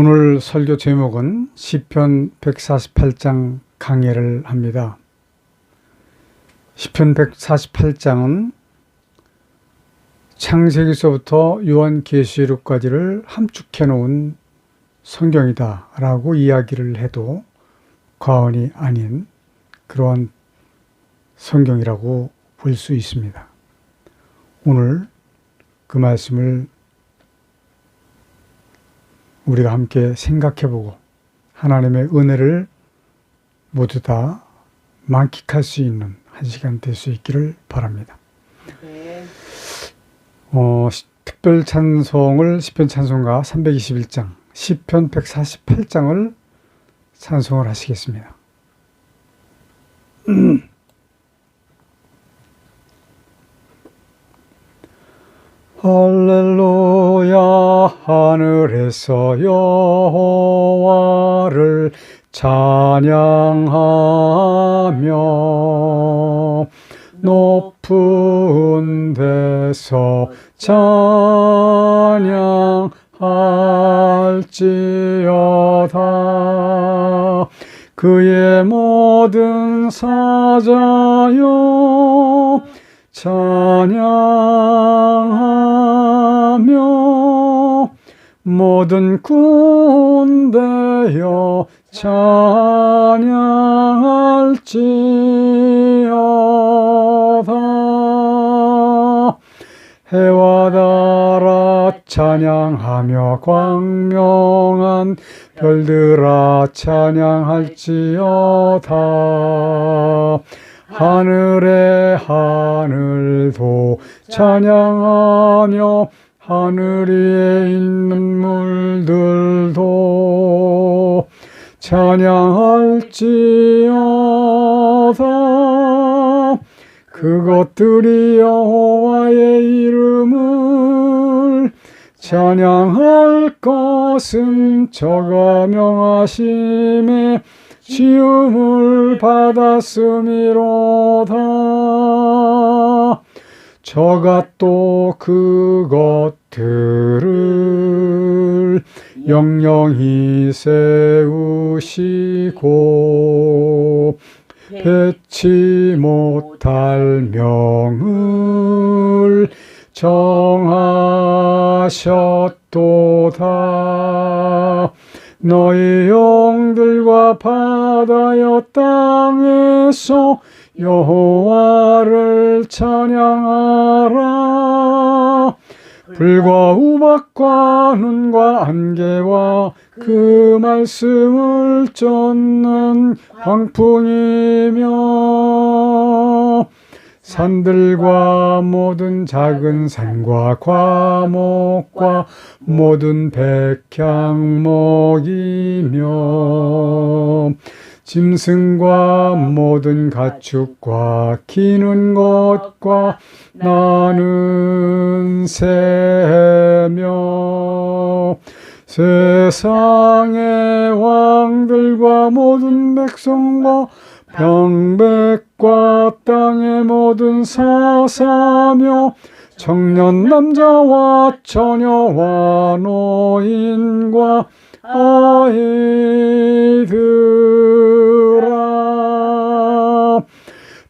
오늘 설교 제목은 시편 148장 강해를 합니다. 시편 148장은 창세기서부터 요한계시록까지를 함축해 놓은 성경이다 라고 이야기를 해도 과언이 아닌 그러한 성경이라고 볼 수 있습니다. 오늘 그 말씀을 우리가 함께 생각해보고 하나님의 은혜를 모두 다 만끽할 수 있는 한 시간 될 수 있기를 바랍니다. 특별 찬송을 시편 찬송가 321장, 시편 148장을 찬송을 하시겠습니다. 할렐루야. 하늘에서 여호와를 찬양하며 높은 데서 찬양할지어다. 그의 모든 사자여 찬양하며 모든 군대여 찬양할지어다. 해와 달아 찬양하며 광명한 별들아 찬양할지어다. 하늘의 하늘도 찬양하며 하늘 위에 있는 물들도 찬양할지어다. 그것들이 여호와의 이름을 찬양할 것은 저가 명하심에 지음을 받았음이로다. 저가 또 그것들을 영영히 세우시고 배치 못할 명을 정하셨도다. 너희 영들과 바다여 땅에서 여호와를 찬양하라. 불과 우박과 눈과 안개와 그 말씀을 쫓는 광풍이며 산들과 모든 작은 산과 과목과 모든 백향목이며 짐승과 모든 가축과 기는 것과 나는 새며 세상의 왕들과 모든 백성과 병백과 땅의 모든 사사며 청년 남자와 처녀와 노인과 아이들아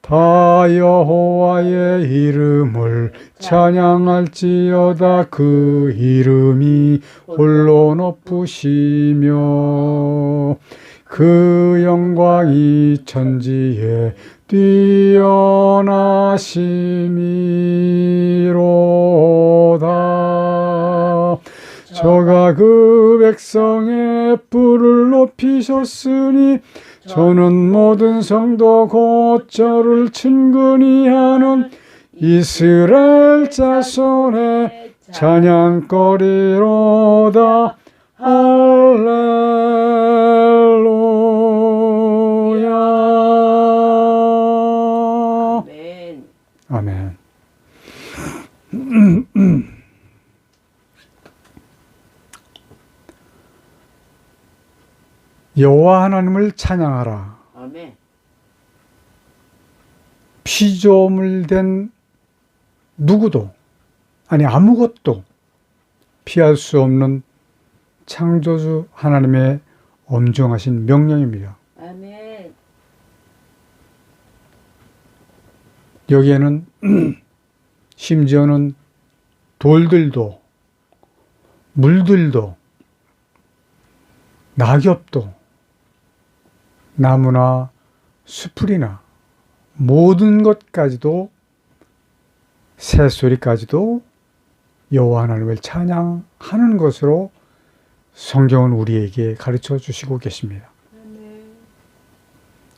다 여호와의 이름을 찬양할지어다. 그 이름이 홀로 높으시며 그 영광이 천지에 뛰어나심이로다. 저가 그 백성의 뿔을 높이셨으니 저는 모든 성도 곧 저를 친근히 하는 이스라엘 자손의 찬양거리로다. 할렐루야. 아멘. 여호와 하나님을 찬양하라. 아멘. 피조물된 누구도, 아니 아무것도 피할 수 없는 창조주 하나님의 엄중하신 명령입니다. 아멘. 여기에는 심지어는 돌들도 물들도 낙엽도 나무나 수풀이나 모든 것까지도 새소리까지도 여호와 하나님을 찬양하는 것으로 성경은 우리에게 가르쳐 주시고 계십니다.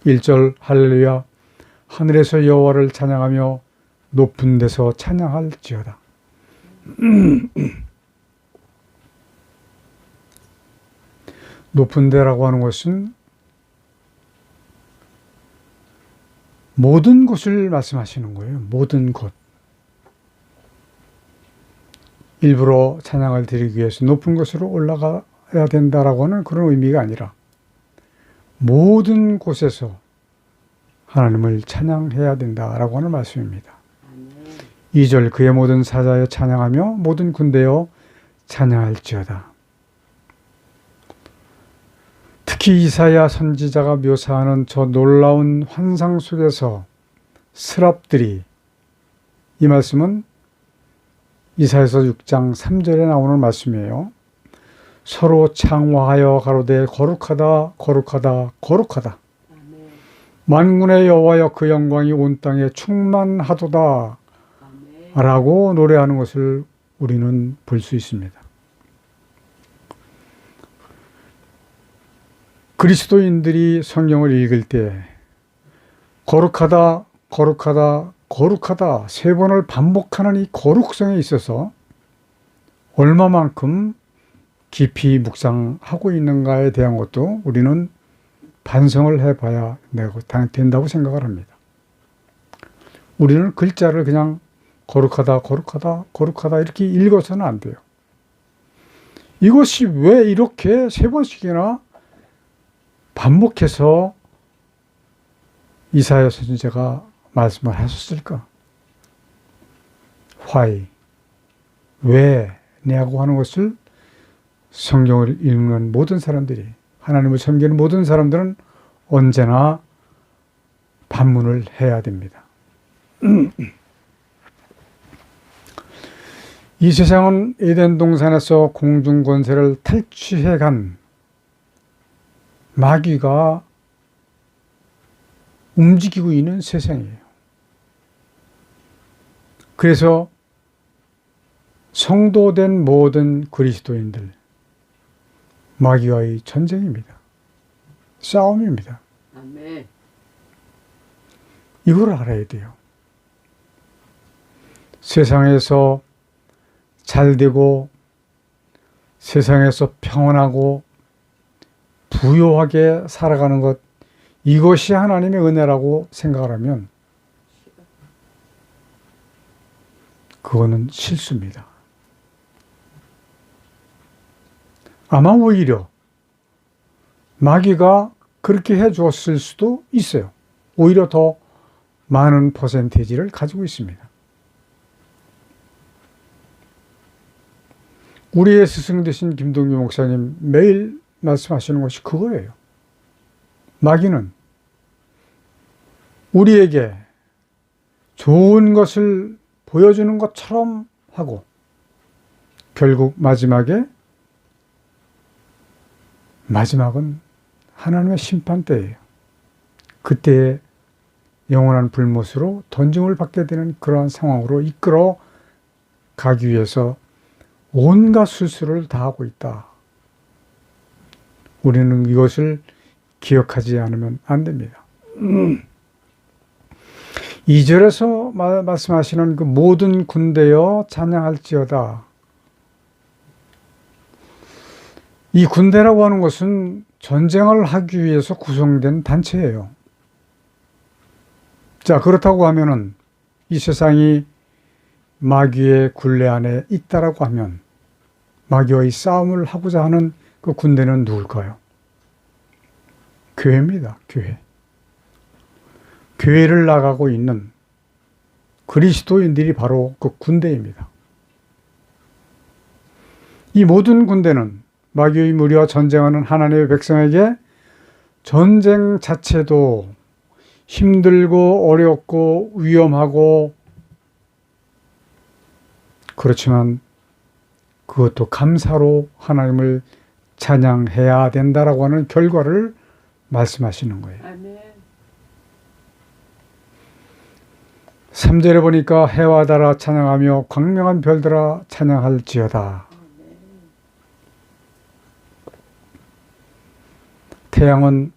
1절 할렐루야 하늘에서 여호와를 찬양하며 높은 데서 찬양할지어다. 높은 데라고 하는 것은 모든 곳을 말씀하시는 거예요. 모든 곳. 일부러 찬양을 드리기 위해서 높은 곳으로 올라가야 된다라고 하는 그런 의미가 아니라 모든 곳에서 하나님을 찬양해야 된다라고 하는 말씀입니다. 2절 그의 모든 사자여 찬양하며 모든 군대여 찬양할지어다. 특히 이사야 선지자가 묘사하는 저 놀라운 환상 속에서 스랍들이, 이 말씀은 이사야서 6장 3절에 나오는 말씀이에요. 서로 창화하여 가로되 거룩하다 거룩하다 거룩하다. 만군의 여호와여 그 영광이 온 땅에 충만하도다 라고 노래하는 것을 우리는 볼 수 있습니다. 그리스도인들이 성경을 읽을 때 거룩하다 거룩하다 거룩하다 세 번을 반복하는 이 거룩성에 있어서 얼마만큼 깊이 묵상하고 있는가에 대한 것도 우리는 반성을 해봐야 된다고 생각을 합니다. 우리는 글자를 그냥 거룩하다 거룩하다 거룩하다 이렇게 읽어서는 안 돼요. 이것이 왜 이렇게 세 번씩이나 반복해서 이사야 선지자가 말씀을 하셨을까? Why? 왜냐고 하는 것을 성경을 읽는 모든 사람들이, 하나님을 섬기는 모든 사람들은 언제나 반문을 해야 됩니다. 이 세상은 에덴 동산에서 공중 권세를 탈취해 간 마귀가 움직이고 있는 세상이에요. 그래서 성도된 모든 그리스도인들, 마귀와의 전쟁입니다. 싸움입니다. 아멘. 이걸 알아야 돼요. 세상에서 잘되고 세상에서 평안하고 부요하게 살아가는 것, 이것이 하나님의 은혜라고 생각을 하면 그거는 실수입니다. 아마 오히려 마귀가 그렇게 해 주었을 수도 있어요. 오히려 더 많은 퍼센테이지를 가지고 있습니다. 우리의 스승 되신 김동규 목사님 매일 말씀하시는 것이 그거예요. 마귀는 우리에게 좋은 것을 보여주는 것처럼 하고 결국 마지막은 하나님의 심판대예요. 그때에 영원한 불못으로 던짐을 받게 되는 그러한 상황으로 이끌어 가기 위해서 온갖 수술을 다 하고 있다. 우리는 이것을 기억하지 않으면 안 됩니다. 2절에서 말씀하시는 그 모든 군대여 찬양할지어다. 이 군대라고 하는 것은 전쟁을 하기 위해서 구성된 단체예요. 자, 그렇다고 하면은 이 세상이 마귀의 굴레 안에 있다라고 하면 마귀와의 싸움을 하고자 하는 그 군대는 누굴까요? 교회입니다. 교회. 교회를 나가고 있는 그리스도인들이 바로 그 군대입니다. 이 모든 군대는 마귀의 무리와 전쟁하는 하나님의 백성에게 전쟁 자체도 힘들고 어렵고 위험하고 그렇지만 그것도 감사로 하나님을 찬양해야 된다라고 하는 결과를 말씀하시는 거예요. 아멘. 3절에 보니까 해와 달아 찬양하며 광명한 별들아 찬양할지어다. 태양은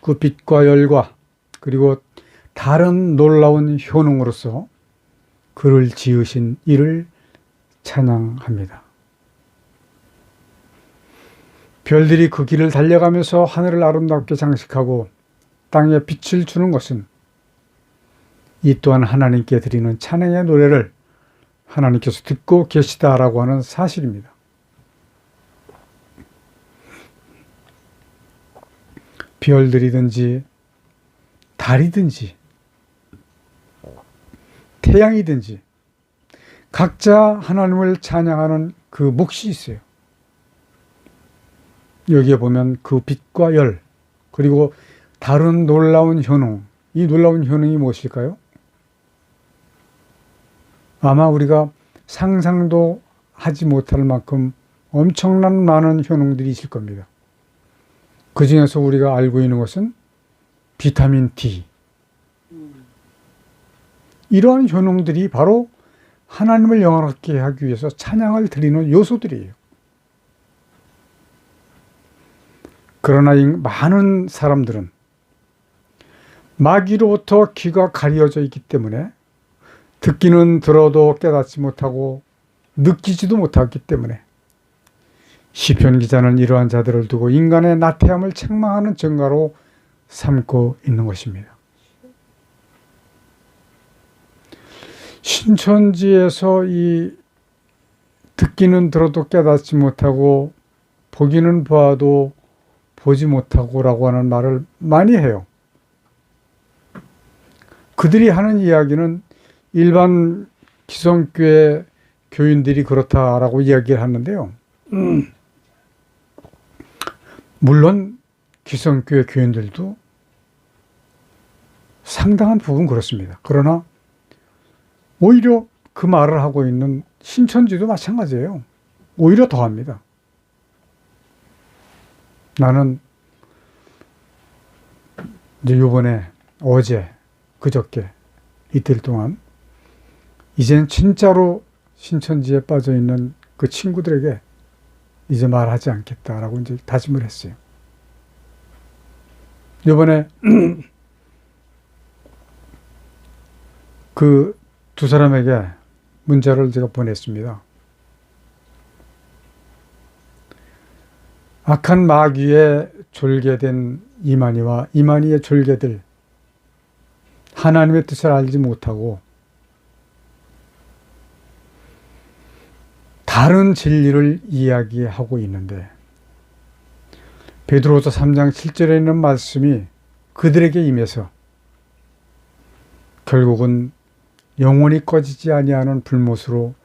그 빛과 열과 그리고 다른 놀라운 효능으로서 그를 지으신 이를 찬양합니다. 별들이 그 길을 달려가면서 하늘을 아름답게 장식하고 땅에 빛을 주는 것은 이 또한 하나님께 드리는 찬양의 노래를 하나님께서 듣고 계시다라고 하는 사실입니다. 별들이든지 달이든지 태양이든지 각자 하나님을 찬양하는 그 몫이 있어요. 여기에 보면 그 빛과 열 그리고 다른 놀라운 효능, 이 놀라운 효능이 무엇일까요? 아마 우리가 상상도 하지 못할 만큼 엄청난 많은 효능들이 있을 겁니다. 그 중에서 우리가 알고 있는 것은 비타민 D. 이러한 효능들이 바로 하나님을 영원하게 하기 위해서 찬양을 드리는 요소들이에요. 그러나 이 많은 사람들은 마귀로부터 귀가 가려져 있기 때문에 듣기는 들어도 깨닫지 못하고 느끼지도 못하기 때문에 시편 기자는 이러한 자들을 두고 인간의 나태함을 책망하는 증거로 삼고 있는 것입니다. 신천지에서 이 듣기는 들어도 깨닫지 못하고 보기는 봐도 보지 못하고라고 하는 말을 많이 해요. 그들이 하는 이야기는 일반 기성교회 교인들이 그렇다라고 이야기를 하는데요. 물론 기성교회 교인들도 상당한 부분 그렇습니다. 그러나 오히려 그 말을 하고 있는 신천지도 마찬가지예요. 오히려 더합니다. 나는 이제 요번에 어제 그저께 이틀 동안 이젠 진짜로 신천지에 빠져 있는 그 친구들에게 이제 말하지 않겠다라고 이제 다짐을 했어요. 요번에 그 두 사람에게 문자를 제가 보냈습니다. 악한 마귀에 졸게된 이만희와 이만희의 졸개들, 하나님의 뜻을 알지 못하고 다른 진리를 이야기하고 있는데 베드로서 3장 7절에 있는 말씀이 그들에게 임해서 결국은 영원히 꺼지지 아니하는 불못으로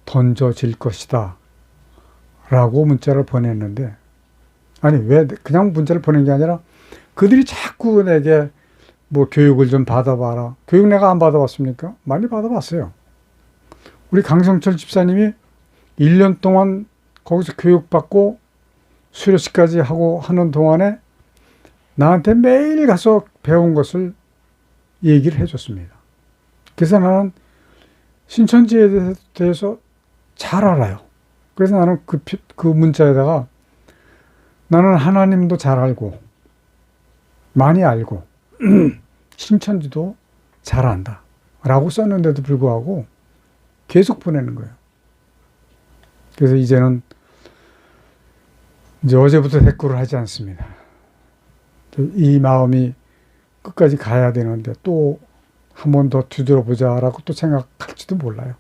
던져질 것이다 라고 문자를 보냈는데, 아니 왜 그냥 문자를 보낸 게 아니라 그들이 자꾸 내게 뭐 교육을 좀 받아봐라. 교육 내가 안 받아봤습니까? 많이 받아봤어요. 우리 강성철 집사님이 1년 동안 거기서 교육받고 수료식까지 하고 하는 동안에 나한테 매일 가서 배운 것을 얘기를 해줬습니다. 그래서 나는 신천지에 대해서 잘 알아요. 그래서 나는 그 문자에다가 나는 하나님도 잘 알고 많이 알고 신천지도 잘 안다 라고 썼는데도 불구하고 계속 보내는 거예요. 그래서 이제는 이제 어제부터 대꾸를 하지 않습니다. 이 마음이 끝까지 가야 되는데 또 한 번 더 뒤돌아보자라고 또 생각할지도 몰라요.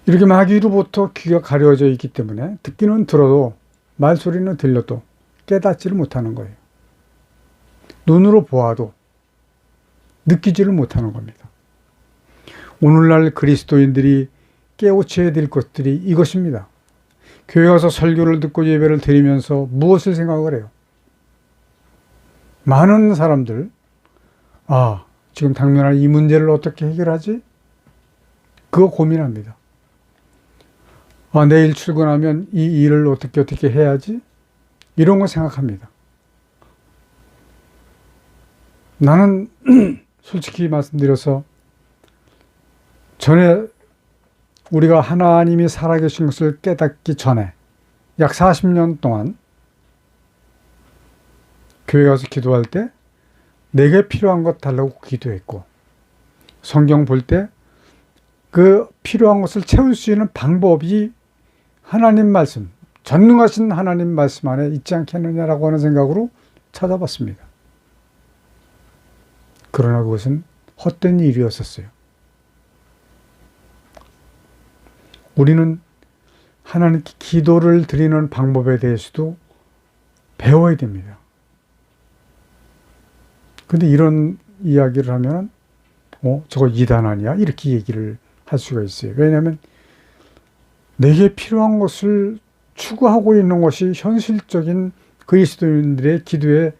이렇게 마귀로부터 귀가 가려져 있기 때문에 듣기는 들어도 말소리는 들려도 깨닫지를 못하는 거예요. 눈으로 보아도 느끼지를 못하는 겁니다. 오늘날 그리스도인들이 깨우쳐야 될 것들이 이것입니다. 교회 가서 설교를 듣고 예배를 드리면서 무엇을 생각을 해요? 많은 사람들, 지금 당면한 이 문제를 어떻게 해결하지? 그거 고민합니다. 내일 출근하면 이 일을 어떻게 해야지? 이런 거 생각합니다. 나는 솔직히 말씀드려서 전에 우리가 하나님이 살아계신 것을 깨닫기 전에 약 40년 동안 교회 가서 기도할 때 내게 필요한 것 달라고 기도했고, 성경 볼 때 그 필요한 것을 채울 수 있는 방법이 하나님 말씀, 전능하신 하나님 말씀 안에 있지 않겠느냐라고 하는 생각으로 찾아봤습니다. 그러나 그것은 헛된 일이었었어요. 우리는 하나님께 기도를 드리는 방법에 대해서도 배워야 됩니다. 근데 이런 이야기를 하면 저거 이단 아니야? 이렇게 얘기를 할 수가 있어요. 왜냐하면 내게 필요한 것을 추구하고 있는 것이 현실적인 그리스도인들의 기도의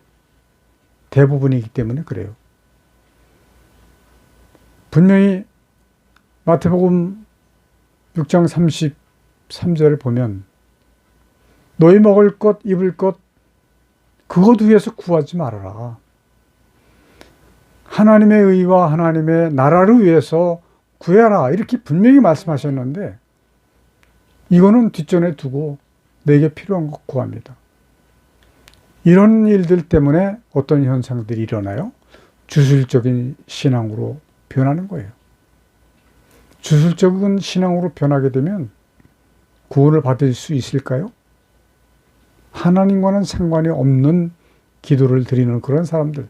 대부분이기 때문에 그래요. 분명히 마태복음 6장 33절을 보면 너희 먹을 것, 입을 것 그것 위해서 구하지 말아라. 하나님의 의와 하나님의 나라를 위해서 구해라. 이렇게 분명히 말씀하셨는데 이거는 뒷전에 두고 내게 필요한 것 구합니다. 이런 일들 때문에 어떤 현상들이 일어나요? 주술적인 신앙으로 변하는 거예요. 주술적인 신앙으로 변하게 되면 구원을 받을 수 있을까요? 하나님과는 상관이 없는 기도를 드리는 그런 사람들,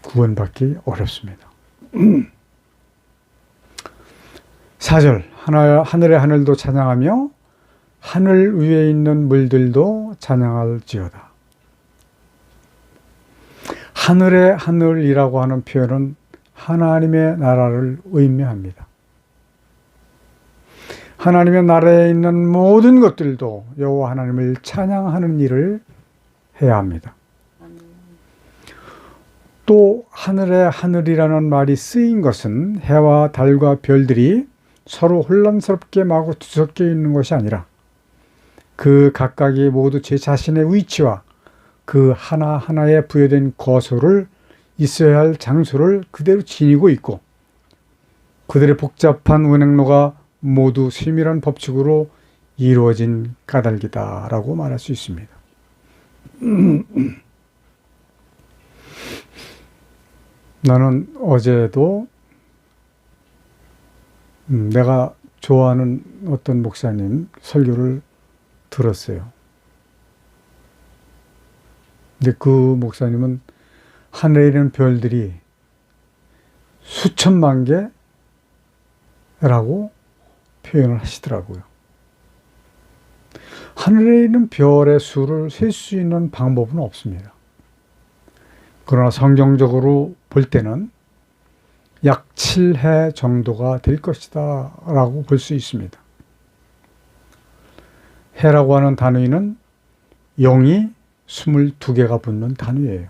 구원받기 어렵습니다. 4절, 하늘의 하늘도 찬양하며 하늘 위에 있는 물들도 찬양할지어다. 하늘의 하늘이라고 하는 표현은 하나님의 나라를 의미합니다. 하나님의 나라에 있는 모든 것들도 여호와 하나님을 찬양하는 일을 해야 합니다. 또 하늘의 하늘이라는 말이 쓰인 것은 해와 달과 별들이 서로 혼란스럽게 마구 뒤섞여 있는 것이 아니라 그 각각이 모두 제 자신의 위치와 그 하나하나에 부여된 거소를 있어야 할 장소를 그대로 지니고 있고 그들의 복잡한 운행로가 모두 세밀한 법칙으로 이루어진 까닭이다라고 말할 수 있습니다. 나는 어제도 내가 좋아하는 어떤 목사님 설교를 들었어요. 근데 그 목사님은 하늘에 있는 별들이 수천만 개라고 표현을 하시더라고요. 하늘에 있는 별의 수를 셀 수 있는 방법은 없습니다. 그러나 성경적으로 볼 때는 약 7해 정도가 될 것이다 라고 볼 수 있습니다. 해라고 하는 단위는 0이 22개가 붙는 단위예요.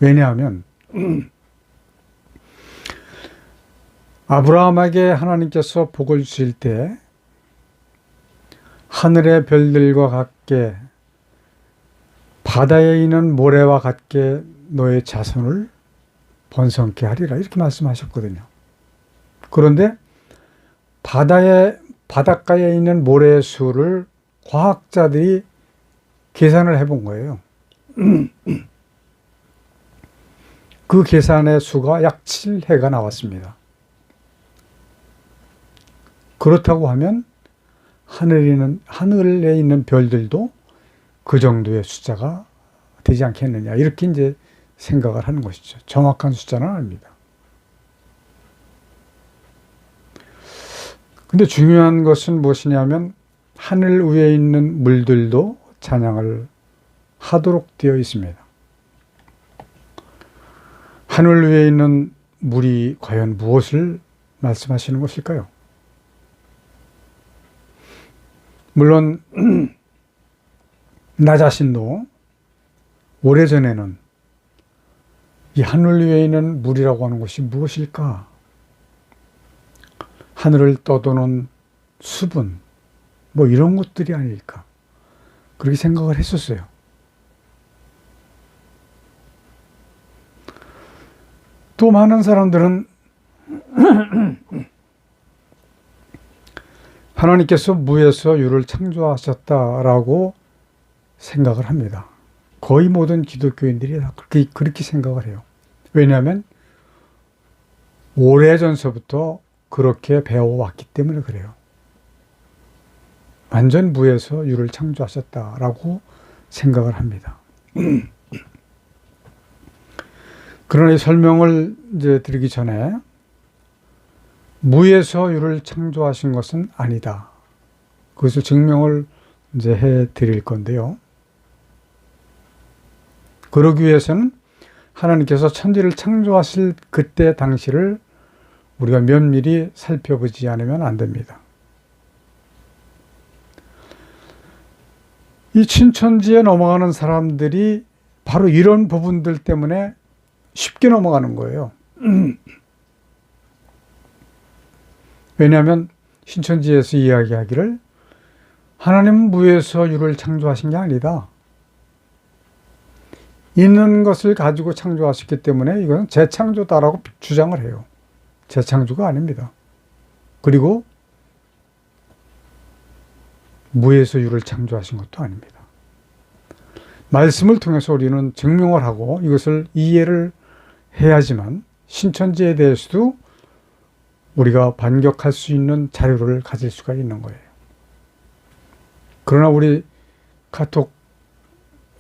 왜냐하면 아브라함에게 하나님께서 복을 주실 때 하늘의 별들과 같게 바다에 있는 모래와 같게 너의 자손을 번성케 하리라 이렇게 말씀하셨거든요. 그런데 바닷가에 있는 모래의 수를 과학자들이 계산을 해본 거예요. 그 계산의 수가 약 7해가 나왔습니다. 그렇다고 하면 하늘에 있는 별들도 그 정도의 숫자가 되지 않겠느냐 이렇게 이제 생각을 하는 것이죠. 정확한 숫자는 아닙니다. 근데 중요한 것은 무엇이냐면 하늘 위에 있는 물들도 찬양을 하도록 되어 있습니다. 하늘 위에 있는 물이 과연 무엇을 말씀하시는 것일까요? 물론 나 자신도 오래전에는 이 하늘 위에 있는 물이라고 하는 것이 무엇일까? 하늘을 떠도는 수분, 뭐 이런 것들이 아닐까? 그렇게 생각을 했었어요. 또 많은 사람들은 하나님께서 무에서 유를 창조하셨다라고 생각을 합니다. 거의 모든 기독교인들이 다 그렇게 생각을 해요. 왜냐하면 오래전서부터 그렇게 배워왔기 때문에 그래요. 완전 무에서 유를 창조하셨다라고 생각을 합니다. 그러나 이 설명을 이제 드리기 전에 무에서 유를 창조하신 것은 아니다. 그것을 증명을 이제 해 드릴 건데요. 그러기 위해서는 하나님께서 천지를 창조하실 그때 당시를 우리가 면밀히 살펴보지 않으면 안 됩니다. 이 신천지에 넘어가는 사람들이 바로 이런 부분들 때문에 쉽게 넘어가는 거예요. 왜냐하면 신천지에서 이야기하기를 하나님은 무에서 유를 창조하신 게 아니다. 있는 것을 가지고 창조하셨기 때문에 이것은 재창조다라고 주장을 해요. 재창조가 아닙니다. 그리고 무에서 유를 창조하신 것도 아닙니다. 말씀을 통해서 우리는 증명을 하고 이것을 이해를 해야지만 신천지에 대해서도 우리가 반격할 수 있는 자료를 가질 수가 있는 거예요. 그러나 우리 카톡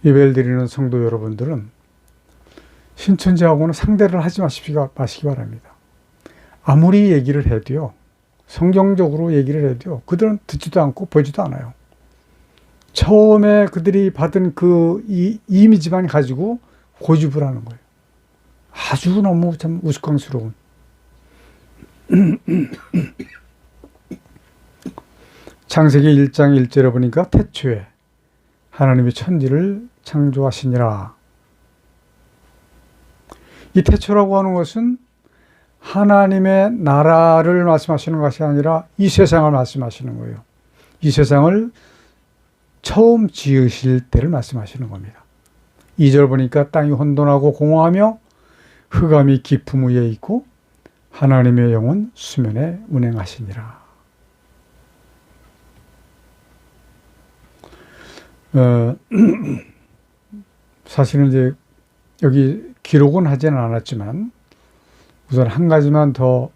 예배를 드리는 성도 여러분들은 신천지하고는 상대를 하지 마시기 바랍니다. 아무리 얘기를 해도요, 성경적으로 얘기를 해도요, 그들은 듣지도 않고 보지도 않아요. 처음에 그들이 받은 그 이미지만 가지고 고집을 하는 거예요. 아주 너무 참 우스꽝스러운. 창세기 1장 1절에 보니까 태초에 하나님이 천지를 창조하시니라. 이 태초라고 하는 것은 하나님의 나라를 말씀하시는 것이 아니라 이 세상을 말씀하시는 거예요. 이 세상을 처음 지으실 때를 말씀하시는 겁니다. 2절 보니까 땅이 혼돈하고 공허하며 흑암이 깊음 위에 있고 하나님의 영은 수면에 운행하시니라. 사실은 이제 여기 기록은 하지는 않았지만 우선 한 가지만 더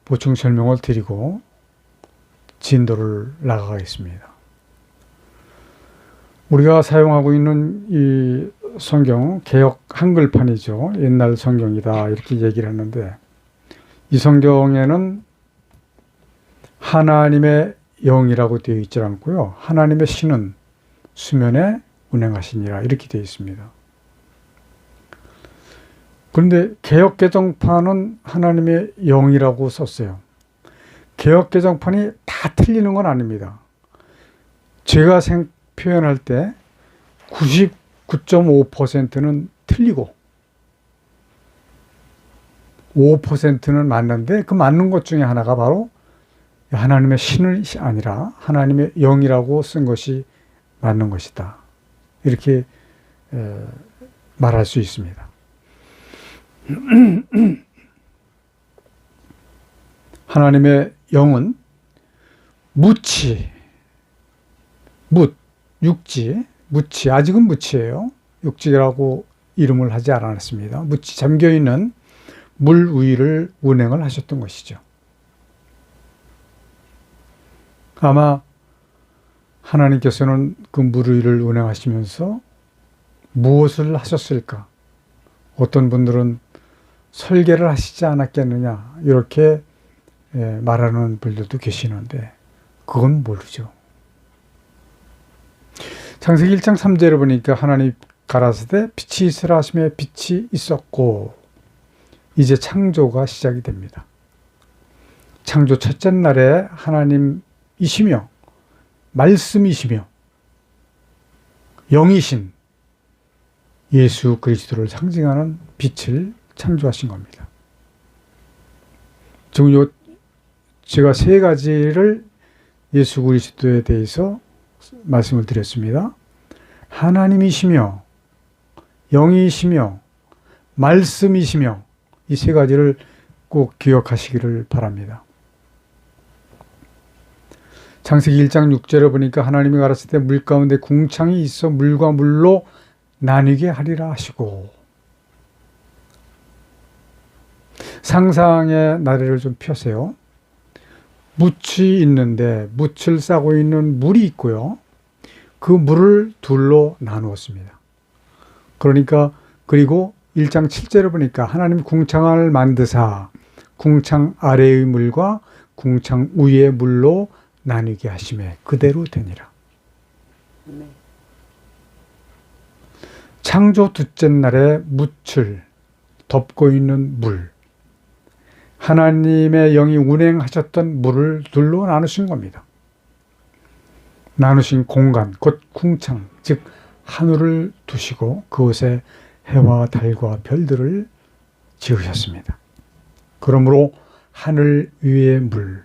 보충 설명을 드리고 진도를 나가겠습니다. 우리가 사용하고 있는 이 성경, 개역 한글판이죠. 옛날 성경이다 이렇게 얘기를 했는데 이 성경에는 하나님의 영이라고 되어 있지 않고요. 하나님의 신은 수면에 운행하시니라 이렇게 되어 있습니다. 그런데 개역개정판은 하나님의 영이라고 썼어요. 개역개정판이 다 틀리는 건 아닙니다. 제가 표현할 때 99.5%는 틀리고 5%는 맞는데 그 맞는 것 중에 하나가 바로 하나님의 신이 아니라 하나님의 영이라고 쓴 것이 맞는 것이다. 이렇게 말할 수 있습니다. 하나님의 영은 육지, 아직은 무치예요. 육지라고 이름을 하지 않았습니다. 무치, 잠겨있는 물 위를 운행을 하셨던 것이죠. 아마 하나님께서는 그 물 위를 운행하시면서 무엇을 하셨을까? 어떤 분들은 설계를 하시지 않았겠느냐 이렇게 말하는 분들도 계시는데 그건 모르죠. 창세기 1장 3절에 보니까 하나님 가라사대 빛이 있으라 하시매 빛이 있었고 이제 창조가 시작이 됩니다. 창조 첫째 날에 하나님이시며 말씀이시며 영이신 예수 그리스도를 상징하는 빛을 창조하신 겁니다. 지금 제가 세 가지를 예수 그리스도에 대해서 말씀을 드렸습니다. 하나님이시며 영이시며 말씀이시며 이 세 가지를 꼭 기억하시기를 바랍니다. 창세기 1장 6절에 보니까 하나님이 가라사대 때 물 가운데 궁창이 있어 물과 물로 나뉘게 하리라 하시고, 상상의 나래를 좀 펴세요. 묻이 있는데 묻을 싸고 있는 물이 있고요. 그 물을 둘로 나누었습니다. 그러니까 그리고 1장 7절에 보니까 하나님 궁창을 만드사 궁창 아래의 물과 궁창 위의 물로 나뉘게 하심에 그대로 되니라. 창조 둘째 날에 묻을 덮고 있는 물, 하나님의 영이 운행하셨던 물을 둘로 나누신 겁니다. 나누신 공간, 곧 궁창, 즉 하늘을 두시고 그곳에 해와 달과 별들을 지으셨습니다. 그러므로 하늘 위의 물,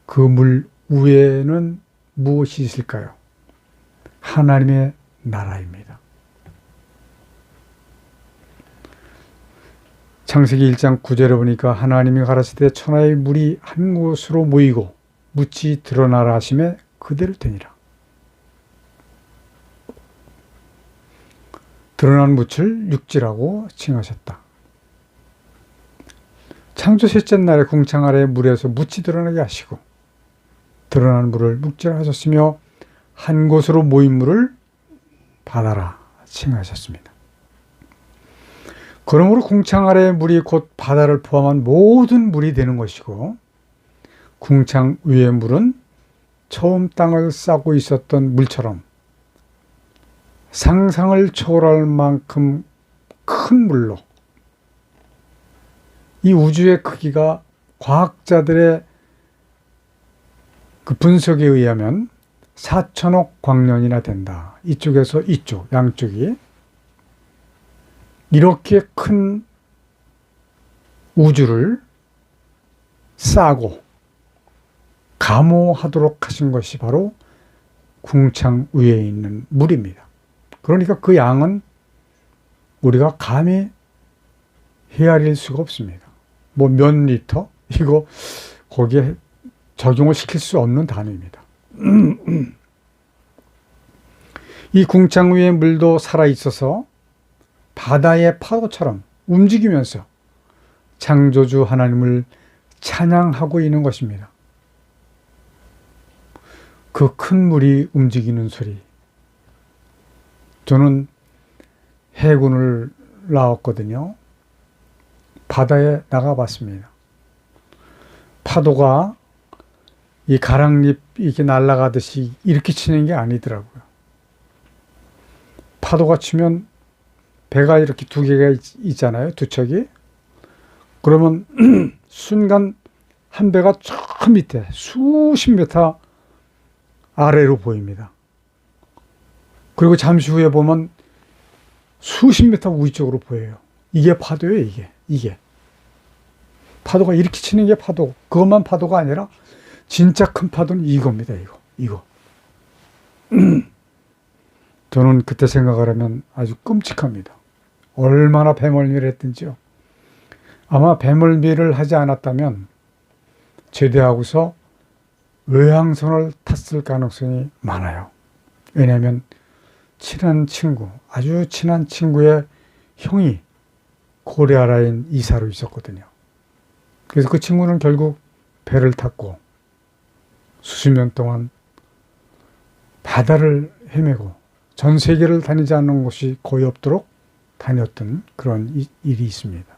그 물 위에는 무엇이 있을까요? 하나님의 나라입니다. 창세기 1장 9절에 보니까 하나님이 가라사대 천하의 물이 한 곳으로 모이고 묻이 드러나라 하심에 그대로 되니라. 드러난 묻을 육지라고 칭하셨다. 창조 셋째 날에 궁창 아래 물에서 묻이 드러나게 하시고 드러난 물을 묵지라 하셨으며 한 곳으로 모인 물을 바다라 칭하셨습니다. 그러므로 궁창 아래의 물이 곧 바다를 포함한 모든 물이 되는 것이고, 궁창 위의 물은 처음 땅을 싸고 있었던 물처럼 상상을 초월할 만큼 큰 물로, 이 우주의 크기가 과학자들의 그 분석에 의하면 4천억 광년이나 된다. 이쪽에서 이쪽, 양쪽이. 이렇게 큰 우주를 싸고 감호하도록 하신 것이 바로 궁창 위에 있는 물입니다. 그러니까 그 양은 우리가 감히 헤아릴 수가 없습니다. 뭐 몇 리터? 이거 거기에 적용을 시킬 수 없는 단위입니다. 이 궁창 위의 물도 살아있어서 바다의 파도처럼 움직이면서 창조주 하나님을 찬양하고 있는 것입니다. 그 큰 물이 움직이는 소리. 저는 해군을 나왔거든요. 바다에 나가봤습니다. 파도가 이 가랑잎 이렇게 날아가듯이 이렇게 치는 게 아니더라고요. 파도가 치면 배가 이렇게 두 개가 있잖아요. 두 척이. 그러면 순간 한 배가 저 밑에 수십 미터 아래로 보입니다. 그리고 잠시 후에 보면 수십 미터 위쪽으로 보여요. 이게 파도예요. 이게. 파도가 이렇게 치는 게 파도. 그것만 파도가 아니라 진짜 큰 파도는 이겁니다. 이거. 저는 그때 생각을 하면 아주 끔찍합니다. 얼마나 배멀미를 했든지요. 아마 배멀미를 하지 않았다면 제대하고서 외항선을 탔을 가능성이 많아요. 왜냐하면 아주 친한 친구의 형이 코리아라인 이사로 있었거든요. 그래서 그 친구는 결국 배를 탔고 수십 년 동안 바다를 헤매고 전 세계를 다니지 않는 곳이 거의 없도록 다녔던 그런 일이 있습니다.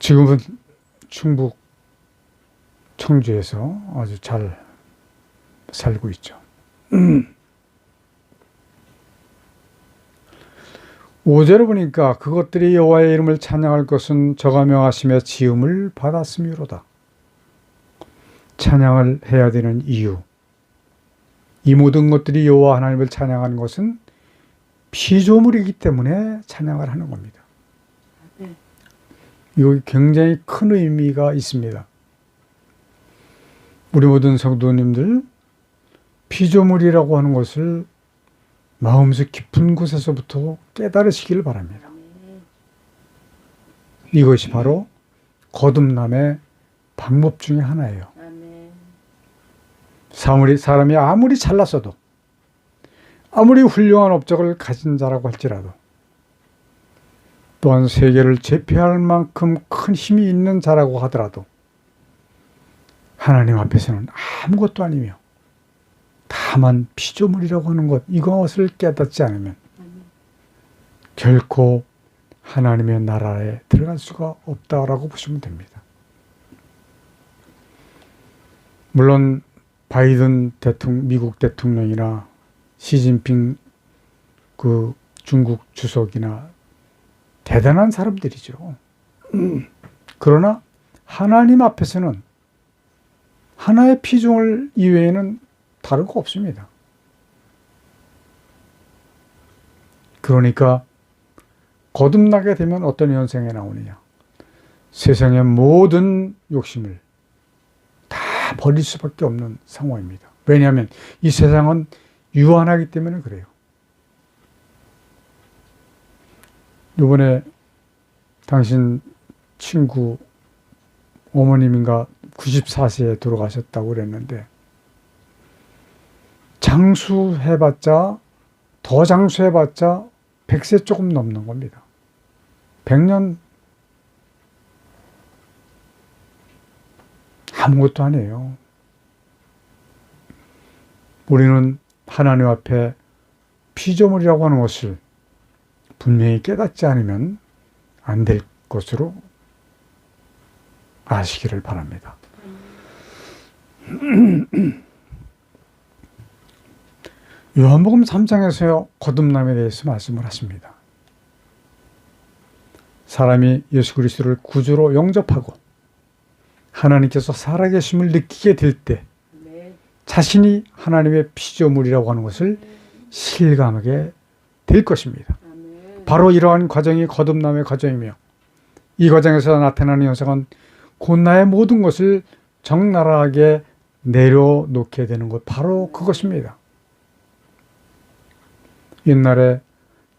지금은 충북 청주에서 아주 잘 살고 있죠. 5절에 보니까 그것들이 여호와의 이름을 찬양할 것은 저가 명하심에 지음을 받았음이로다. 찬양을 해야 되는 이유, 이 모든 것들이 여호와 하나님을 찬양하는 것은 피조물이기 때문에 찬양을 하는 겁니다. 이거 굉장히 큰 의미가 있습니다. 우리 모든 성도님들, 피조물이라고 하는 것을 마음속 깊은 곳에서부터 깨달으시기를 바랍니다. 이것이 바로 거듭남의 방법 중에 하나예요. 사람이 아무리 잘났어도, 아무리 훌륭한 업적을 가진 자라고 할지라도, 또한 세계를 제패할 만큼 큰 힘이 있는 자라고 하더라도 하나님 앞에서는 아무것도 아니며 다만 피조물이라고 하는 것, 이것을 깨닫지 않으면 결코 하나님의 나라에 들어갈 수가 없다라고 보시면 됩니다. 물론 바이든 미국 대통령이나 시진핑 중국 주석이나 대단한 사람들이죠. 그러나 하나님 앞에서는 하나의 피조물 이외에는 다른 거 없습니다. 그러니까 거듭나게 되면 어떤 현상이 나오느냐. 세상의 모든 욕심을 다 버릴 수밖에 없는 상황입니다. 왜냐하면 이 세상은 유한하기 때문에 그래요. 이번에 당신 친구 어머님인가 94세에 돌아가셨다고 그랬는데, 더 장수해봤자 100세 조금 넘는 겁니다. 100년 아무것도 아니에요. 우리는 하나님 앞에 피조물이라고 하는 것을 분명히 깨닫지 않으면 안 될 것으로 아시기를 바랍니다. 요한복음 3장에서 거듭남에 대해서 말씀을 하십니다. 사람이 예수 그리스도를 구주로 영접하고 하나님께서 살아계심을 느끼게 될 때 자신이 하나님의 피조물이라고 하는 것을 실감하게 될 것입니다. 바로 이러한 과정이 거듭남의 과정이며, 이 과정에서 나타나는 현상은 곧 나의 모든 것을 적나라하게 내려놓게 되는 것, 바로 그것입니다. 옛날에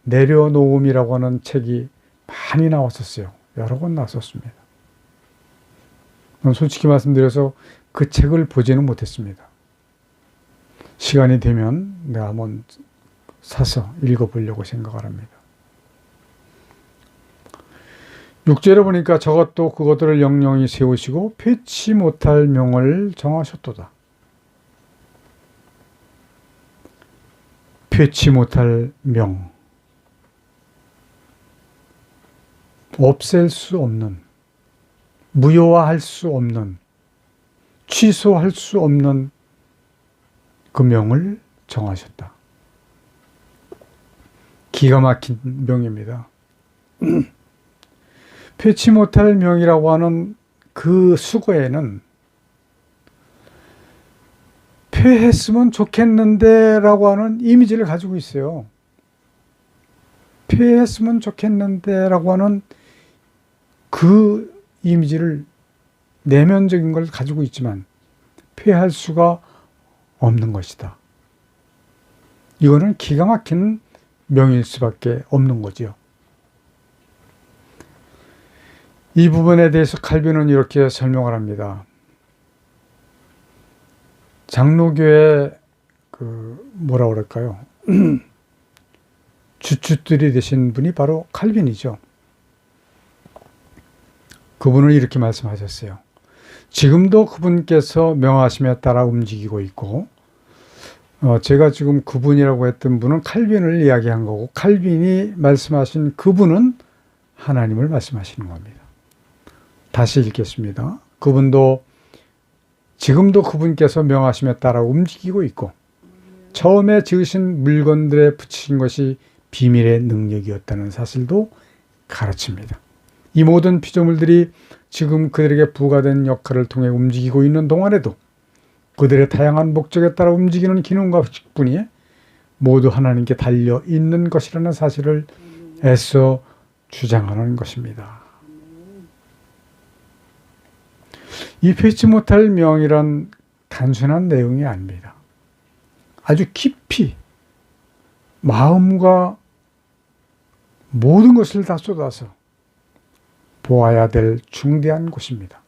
내려놓음이라고 하는 책이 많이 나왔었어요. 여러 권 나왔었습니다. 솔직히 말씀드려서 그 책을 보지는 못했습니다. 시간이 되면 내가 한번 사서 읽어보려고 생각을 합니다. 6절에 보니까 저것도 그것들을 영영히 세우시고 패치 못할 명을 정하셨도다. 패치 못할 명, 없앨 수 없는, 무효화할 수 없는, 취소할 수 없는 그 명을 정하셨다. 기가 막힌 명입니다. 패치 못할 명이라고 하는 그 수고에는 패했으면 좋겠는데 라고 하는 이미지를 가지고 있어요. 패했으면 좋겠는데 라고 하는 그 이미지를, 내면적인 걸 가지고 있지만 패할 수가 없는 것이다. 이거는 기가 막힌 명일 수밖에 없는 거죠. 이 부분에 대해서 칼빈은 이렇게 설명을 합니다. 장로교의 뭐라 그럴까요? 주춧들이 되신 분이 바로 칼빈이죠. 그분은 이렇게 말씀하셨어요. 지금도 그분께서 명하심에 따라 움직이고 있고, 제가 지금 그분이라고 했던 분은 칼빈을 이야기한 거고, 칼빈이 말씀하신 그분은 하나님을 말씀하시는 겁니다. 다시 읽겠습니다. 그분도 지금도 그분께서 명하심에 따라 움직이고 있고, 처음에 지으신 물건들에 붙이신 것이 비밀의 능력이었다는 사실도 가르칩니다. 이 모든 피조물들이 지금 그들에게 부과된 역할을 통해 움직이고 있는 동안에도 그들의 다양한 목적에 따라 움직이는 기능과 직분이 모두 하나님께 달려 있는 것이라는 사실을 애써 주장하는 것입니다. 이 pe치 못할 명이란 단순한 내용이 아닙니다. 아주 깊이 마음과 모든 것을 다 쏟아서 보아야 될 중대한 곳입니다.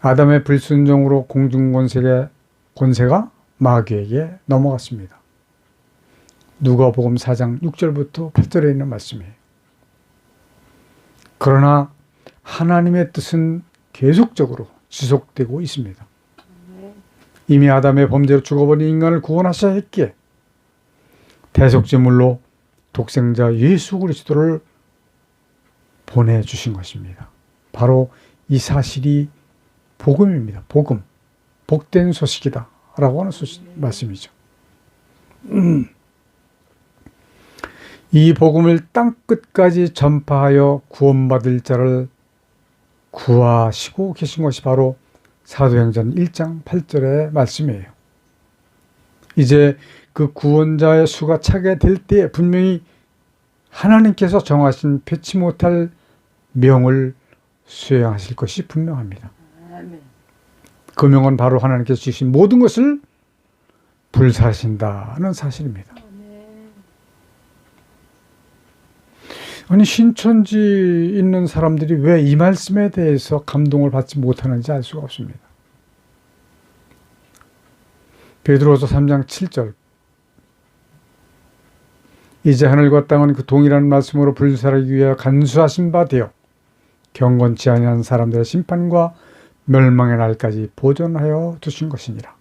아담의 불순종으로 공중 권세가 마귀에게 넘어갔습니다. 누가복음 4장 6절부터 8절에 있는 말씀이에요. 그러나 하나님의 뜻은 계속적으로 지속되고 있습니다. 이미 아담의 범죄로 죽어버린 인간을 구원하셔야 했기에 대속제물로 독생자 예수 그리스도를 보내주신 것입니다. 바로 이 사실이 복음입니다. 복음, 복된 소식이다 라고 하는 말씀이죠. 이 복음을 땅끝까지 전파하여 구원받을 자를 구하시고 계신 것이 바로 사도행전 1장 8절의 말씀이에요. 이제 그 구원자의 수가 차게 될 때에 분명히 하나님께서 정하신 pe치 못할 명을 수행하실 것이 분명합니다. 그 명은 바로 하나님께서 주신 모든 것을 불사하신다는 사실입니다. 아니, 신천지 있는 사람들이 왜 이 말씀에 대해서 감동을 받지 못하는지 알 수가 없습니다. 베드로서 3장 7절, 이제 하늘과 땅은 그 동일한 말씀으로 불사하기 위하여 간수하신 바 되어 경건치 아니한 사람들의 심판과 멸망의 날까지 보존하여 두신 것이니라.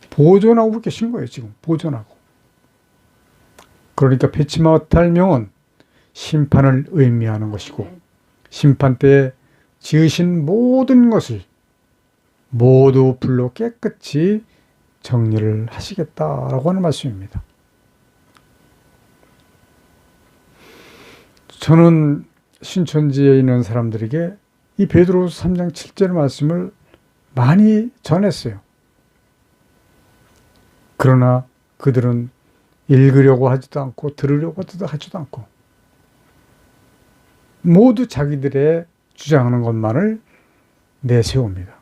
보존하고 계신 거예요. 지금 보존하고. 그러니까 pe치 못할 명은 심판을 의미하는 것이고, 심판 때에 지으신 모든 것을 모두 불로 깨끗이 정리를 하시겠다라고 하는 말씀입니다. 저는 신천지에 있는 사람들에게 이 베드로서 3장 7절 말씀을 많이 전했어요. 그러나 그들은 읽으려고 하지도 않고 들으려고 하지도 않고 모두 자기들의 주장하는 것만을 내세웁니다.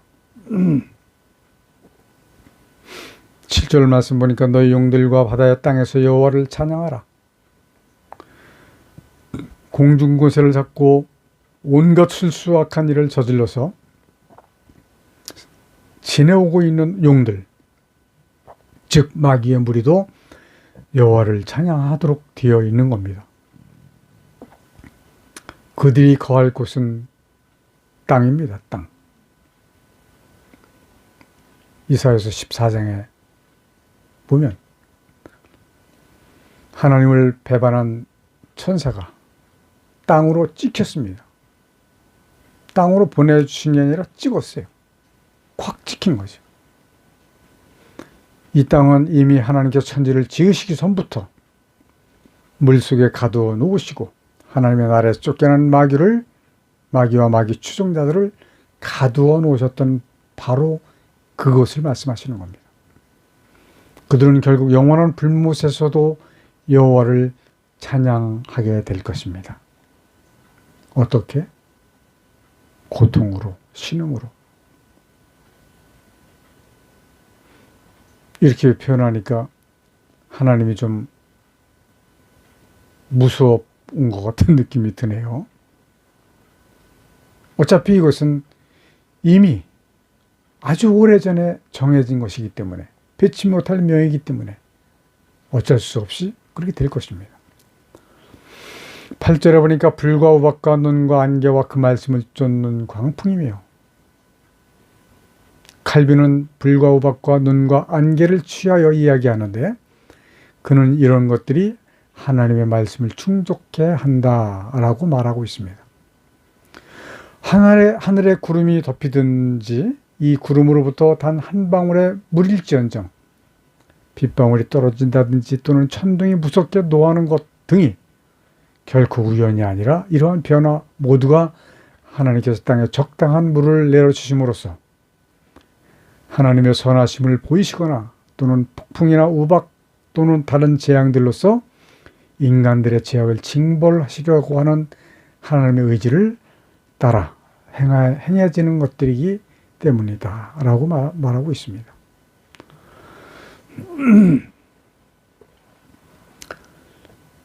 7절 말씀 보니까 너희 용들과 바다의 땅에서 여호와를 찬양하라. 공중 권세를 잡고 온갖 술수악한 일을 저질러서 지내오고 있는 용들, 즉 마귀의 무리도 여호와를 찬양하도록 되어 있는 겁니다. 그들이 거할 곳은 땅입니다. 땅. 이사야서 14장에 보면 하나님을 배반한 천사가 땅으로 찍혔습니다. 땅으로 보내주신 게 아니라 찍었어요. 콱 찍힌 거죠. 이 땅은 이미 하나님께서 천지를 지으시기 전부터 물속에 가두어 놓으시고 하나님의 나라에서 쫓겨난 마귀와 마귀 추종자들을 가두어 놓으셨던 바로 그것을 말씀하시는 겁니다. 그들은 결국 영원한 불못에서도 여호와를 찬양하게 될 것입니다. 어떻게? 고통으로, 신음으로. 이렇게 표현하니까 하나님이 좀 무서운 것 같은 느낌이 드네요. 어차피 이것은 이미 아주 오래전에 정해진 것이기 때문에, pe치 못할 명이기 때문에 어쩔 수 없이 그렇게 될 것입니다. 8절에 보니까 불과 우박과 눈과 안개와 그 말씀을 쫓는 광풍이며, 칼빈은 불과 우박과 눈과 안개를 취하여 이야기하는데 그는 이런 것들이 하나님의 말씀을 충족해 한다라고 말하고 있습니다. 하늘에 구름이 덮이든지 이 구름으로부터 단 한 방울의 물일지언정 빗방울이 떨어진다든지 또는 천둥이 무섭게 노하는 것 등이 결코 우연이 아니라 이러한 변화 모두가 하나님께서 땅에 적당한 물을 내려주심으로써 하나님의 선하심을 보이시거나 또는 폭풍이나 우박 또는 다른 재앙들로서 인간들의 죄악을 징벌하시려고 하는 하나님의 의지를 따라 행해지는 것들이기 때문이다 라고 말하고 있습니다.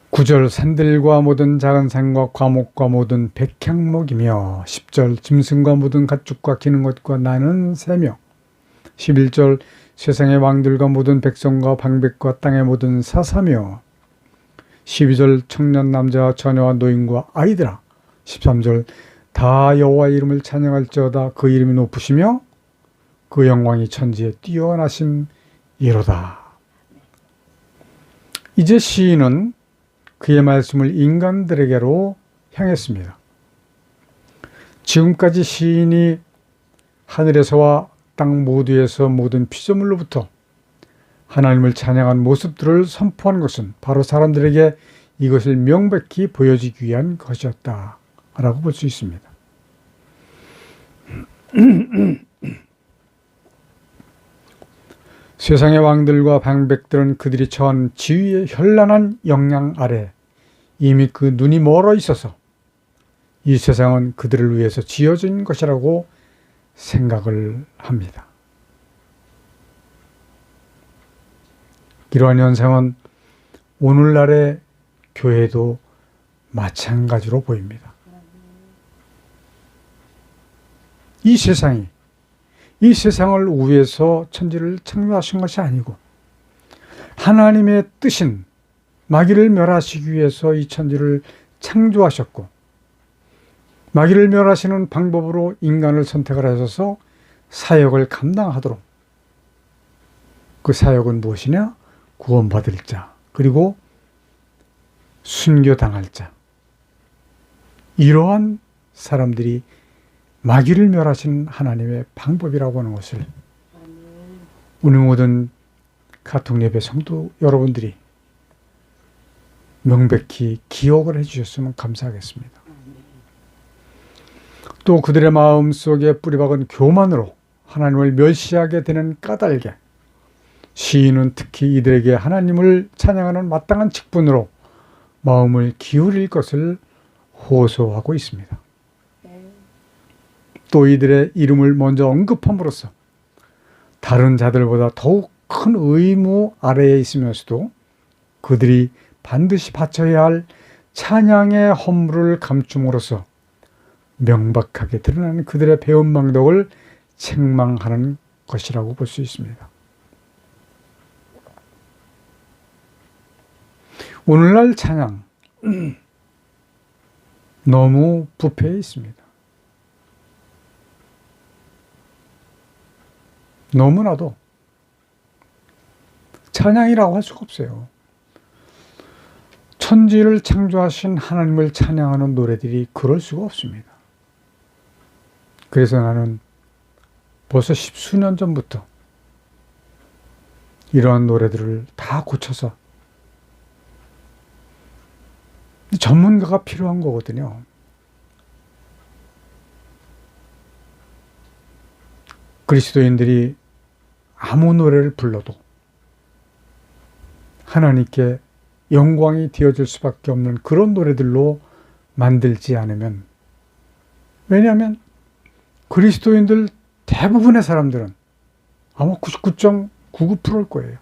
구절 산들과 모든 작은 산과 과목과 모든 백향목이며 10절 짐승과 모든 가축과 기는 것과 나는 새며 11절 세상의 왕들과 모든 백성과 방백과 땅의 모든 사사며 12절 청년 남자와 처녀와 노인과 아이들아 13절 다 여호와의 이름을 찬양할지어다 그 이름이 높으시며 그 영광이 천지에 뛰어나심이로다. 이제 시인은 그의 말씀을 인간들에게로 향했습니다. 지금까지 시인이 하늘에서와 땅 모두에서 모든 피조물로부터 하나님을 찬양한 모습들을 선포한 것은 바로 사람들에게 이것을 명백히 보여주기 위한 것이었다 라고 볼 수 있습니다. 세상의 왕들과 방백들은 그들이 처한 지위의 현란한 영향 아래 이미 그 눈이 멀어 있어서 이 세상은 그들을 위해서 지어진 것이라고 생각을 합니다. 이러한 현상은 오늘날의 교회도 마찬가지로 보입니다. 이 세상을 위해서 천지를 창조하신 것이 아니고 하나님의 뜻인 마귀를 멸하시기 위해서 이 천지를 창조하셨고 마귀를 멸하시는 방법으로 인간을 선택을 하셔서 사역을 감당하도록 그 사역은 무엇이냐? 구원받을 자 그리고 순교당할 자 이러한 사람들이 마귀를 멸하시는 하나님의 방법이라고 하는 것을 우리 모든 가톨예배 성도 여러분들이 명백히 기억을 해주셨으면 감사하겠습니다. 또 그들의 마음속에 뿌리박은 교만으로 하나님을 멸시하게 되는 까닭에 시인은 특히 이들에게 하나님을 찬양하는 마땅한 직분으로 마음을 기울일 것을 호소하고 있습니다. 또 이들의 이름을 먼저 언급함으로써 다른 자들보다 더욱 큰 의무 아래에 있으면서도 그들이 반드시 바쳐야 할 찬양의 헌물을 감춤으로써 명백하게 드러나는 그들의 배은망덕을 책망하는 것이라고 볼 수 있습니다. 오늘날 찬양 너무 부패해 있습니다. 너무나도 찬양이라고 할 수가 없어요. 천지를 창조하신 하나님을 찬양하는 노래들이 그럴 수가 없습니다. 그래서 나는 벌써 10수년 전부터 이러한 노래들을 다 고쳐서 전문가가 필요한 거거든요. 그리스도인들이 아무 노래를 불러도 하나님께 영광이 되어질 수밖에 없는 그런 노래들로 만들지 않으면, 왜냐하면 그리스도인들 대부분의 사람들은 아마 99.99%일 거예요.